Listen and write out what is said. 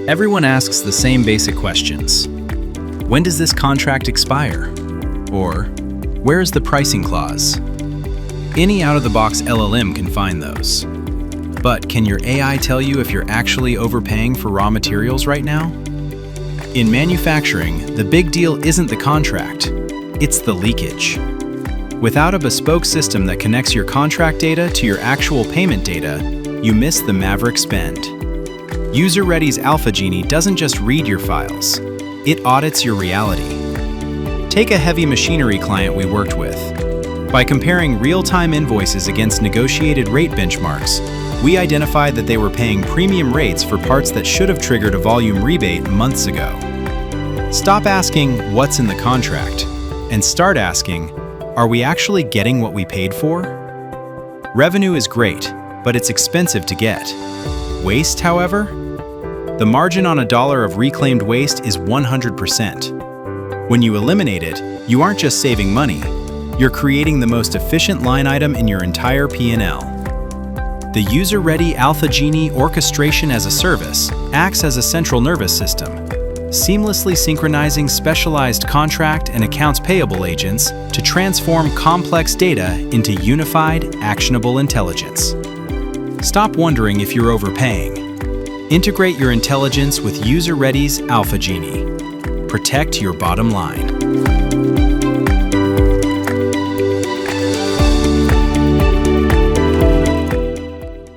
Everyone asks the same basic questions. When does this contract expire? Or, where is the pricing clause? Any out-of-the-box LLM can find those. But can your AI tell you if you're actually overpaying for raw materials right now? In manufacturing, the big deal isn't the contract, it's the leakage. Without a bespoke system that connects your contract data to your actual payment data, you miss the maverick spend. UserReady's Alpha Genie doesn't just read your files, it audits your reality. Take a heavy machinery client we worked with. By comparing real-time invoices against negotiated rate benchmarks, we identified that they were paying premium rates for parts that should have triggered a volume rebate months ago. Stop asking, what's in the contract? And start asking, are we actually getting what we paid for? Revenue is great, but it's expensive to get. Waste, however? The margin on $1 of reclaimed waste is 100%. When you eliminate it, you aren't just saving money, you're creating the most efficient line item in your entire P&L. The UserReady Alpha Genie Orchestration as a Service acts as a central nervous system, seamlessly synchronizing specialized contract and accounts payable agents to transform complex data into unified, actionable intelligence. Stop wondering if you're overpaying. Integrate your intelligence with UserReady's Alpha Genie. Protect your bottom line.